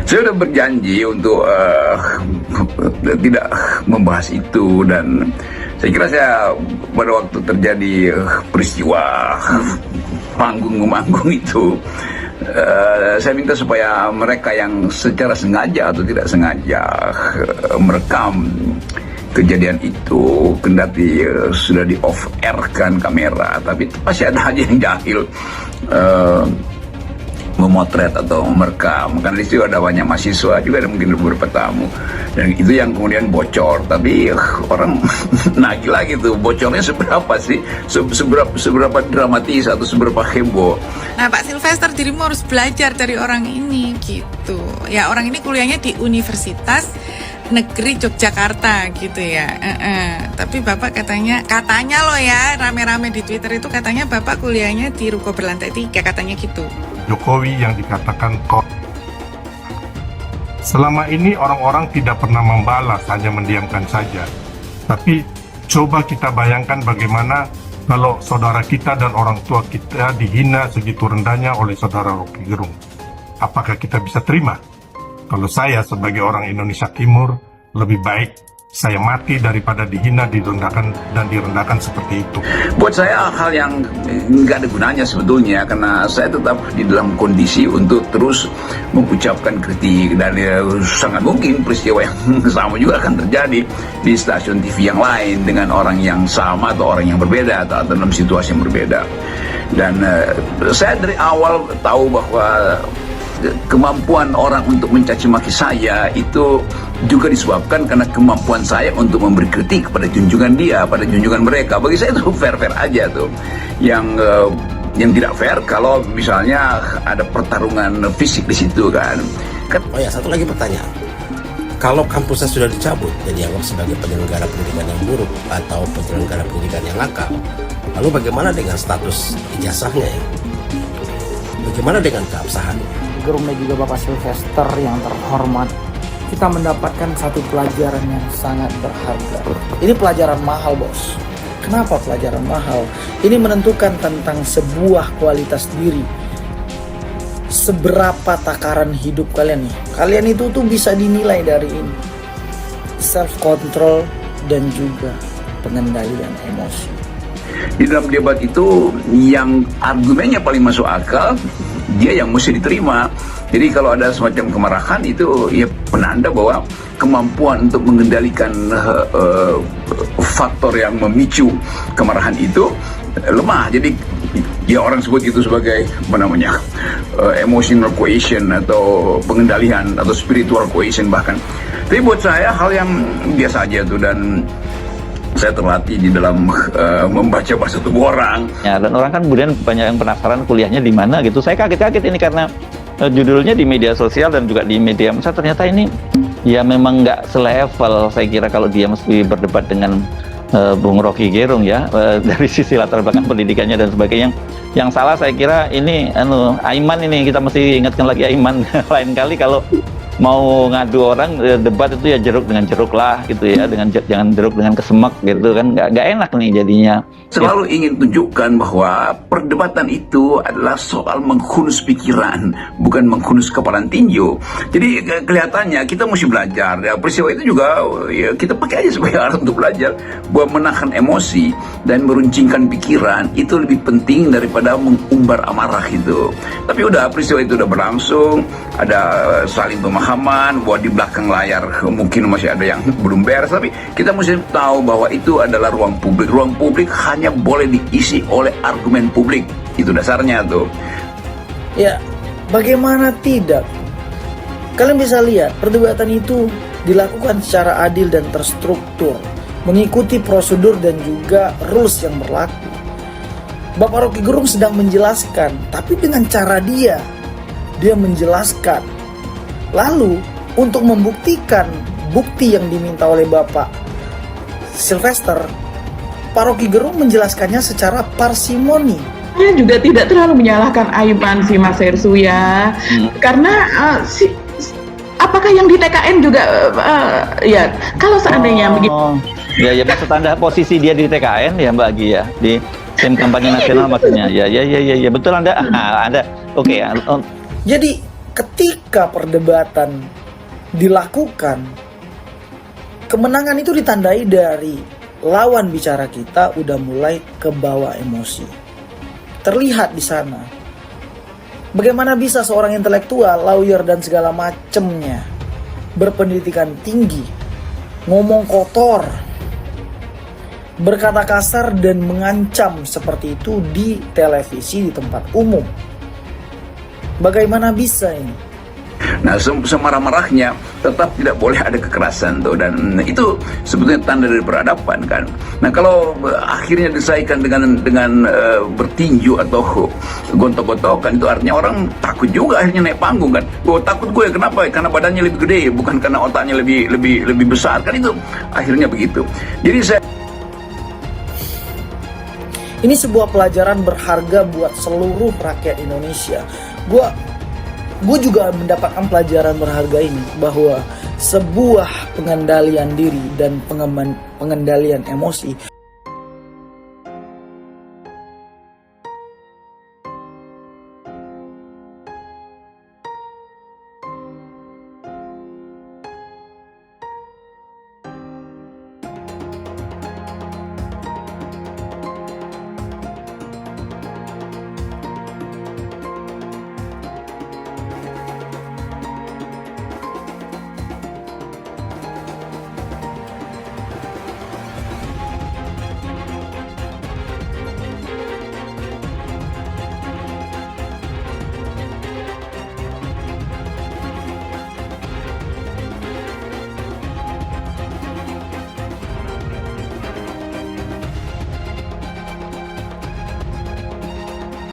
Saya sudah berjanji untuk tidak membahas itu, dan saya kira saya pada waktu terjadi peristiwa panggung-manggung itu, saya minta supaya mereka yang secara sengaja atau tidak sengaja merekam kejadian itu, kendati sudah di off air kan kamera, tapi pasti ada aja yang jahil memotret atau merekam. Karena di situ ada banyak mahasiswa juga, ada mungkin beberapa tamu, dan itu yang kemudian bocor. Tapi orang nagih lagi tuh, bocornya seberapa sih, seberapa dramatis atau seberapa heboh. Nah, Pak Sylvester, dirimu harus belajar dari orang ini gitu. Ya, orang ini kuliahnya di Universitas Negeri Yogyakarta gitu ya. Tapi Bapak katanya loh ya, rame-rame di Twitter itu katanya Bapak kuliahnya di Ruko Berlantai 3, katanya gitu. Jokowi yang dikatakan kok. Selama ini orang-orang tidak pernah membalas, hanya mendiamkan saja. Tapi coba kita bayangkan bagaimana kalau saudara kita dan orang tua kita dihina segitu rendahnya oleh saudara Rocky Gerung. Apakah kita bisa terima? Kalau saya sebagai orang Indonesia Timur, lebih baik saya mati daripada dihina, direndahkan seperti itu. Buat saya hal yang nggak ada gunanya sebetulnya, karena saya tetap di dalam kondisi untuk terus mengucapkan kritik, dan sangat mungkin peristiwa yang sama juga akan terjadi di stasiun TV yang lain dengan orang yang sama atau orang yang berbeda atau dalam situasi yang berbeda. Dan saya dari awal tahu bahwa kemampuan orang untuk mencaci maki saya itu juga disebabkan karena kemampuan saya untuk memberi kritik pada junjungan dia, pada junjungan mereka. Bagi saya itu fair-fair aja tuh. Yang tidak fair kalau misalnya ada pertarungan fisik di situ kan. Oh ya, satu lagi pertanyaan. Kalau kampusnya sudah dicabut dan dianggap sebagai penyelenggara pendidikan yang buruk atau penyelenggara pendidikan yang nakal, lalu bagaimana dengan status ijazahnya ya? Bagaimana dengan keabsahannya? Gerung dan juga Bapak Sylvester yang terhormat, kita mendapatkan satu pelajaran yang sangat berharga. Ini pelajaran mahal, bos. Kenapa pelajaran mahal? Ini menentukan tentang sebuah kualitas diri. Seberapa takaran hidup kalian nih. Kalian itu tuh bisa dinilai dari ini. Self control dan juga pengendalian emosi. Di dalam debat itu yang argumennya paling masuk akal, dia yang mesti diterima. Jadi kalau ada semacam kemarahan itu ya penanda bahwa kemampuan untuk mengendalikan faktor yang memicu kemarahan itu lemah. Jadi ya orang sebut itu sebagai apa namanya, emotional cohesion atau pengendalian atau spiritual cohesion bahkan. Tapi buat saya hal yang biasa aja tuh, dan saya terlatih di dalam membaca bahasa tubuh orang. Ya, dan orang kan kemudian banyak yang penasaran kuliahnya di mana gitu. Saya kaget-kaget ini karena judulnya di media sosial dan juga di media massa ternyata ini ya memang nggak selevel. Saya kira kalau dia mesti berdebat dengan Bung Rocky Gerung ya, dari sisi latar belakang pendidikannya dan sebagainya. Yang salah saya kira ini Aiman, ini kita mesti ingatkan lagi Aiman. Lain kali kalau mau ngadu orang debat itu ya jeruk dengan jeruk lah gitu ya, jangan jeruk dengan kesemek gitu kan, nggak enak nih jadinya. Selalu ingin tunjukkan bahwa perdebatan itu adalah soal menghunus pikiran, bukan menghunus kepalan tinju. Jadi kelihatannya kita mesti belajar. Ya, peristiwa itu juga ya, kita pakai aja sebagai alat untuk belajar bahwa menahan emosi dan meruncingkan pikiran itu lebih penting daripada mengumbar amarah itu. Tapi udah, peristiwa itu udah berlangsung, ada saling pemahaman bahwa di belakang layar mungkin masih ada yang belum beres, tapi kita mesti tahu bahwa itu adalah ruang publik. Ruang publik hanya boleh diisi oleh argumen publik. Itu dasarnya tuh. Ya, bagaimana tidak? Kalian bisa lihat perdebatan itu dilakukan secara adil dan terstruktur, mengikuti prosedur dan juga rules yang berlaku. Bapak Rocky Gerung sedang menjelaskan, tapi dengan cara dia menjelaskan. Lalu untuk membuktikan bukti yang diminta oleh Bapak Sylvester, Pak Rocky Gerung menjelaskannya secara parsimoni. Saya juga tidak terlalu menyalahkan Aiman si Mas Hersu ya, karena apakah yang di TKN juga ya kalau seandainya begitu. Ya maksud Anda posisi dia di TKN ya Mbak Agi ya, di tim kampanye nasional maksudnya. Ya betul Anda oke ya. Jadi ketika perdebatan dilakukan, kemenangan itu ditandai dari lawan bicara kita udah mulai kebawa emosi. Terlihat di sana. Bagaimana bisa seorang intelektual, lawyer dan segala macemnya, berpendidikan tinggi, ngomong kotor, berkata kasar dan mengancam seperti itu di televisi di tempat umum. Bagaimana bisa ini? Nah, semarah-marahnya tetap tidak boleh ada kekerasan tuh, dan itu sebetulnya tanda dari peradaban kan. Nah, kalau akhirnya diselesaikan dengan bertinju atau gontok-gontokan, itu artinya orang takut juga akhirnya naik panggung kan. Oh, takut gue kenapa? Karena badannya lebih gede, bukan karena otaknya lebih besar kan, itu akhirnya begitu. Jadi ini sebuah pelajaran berharga buat seluruh rakyat Indonesia. Gue juga mendapatkan pelajaran berharga ini, bahwa sebuah pengendalian diri dan pengendalian emosi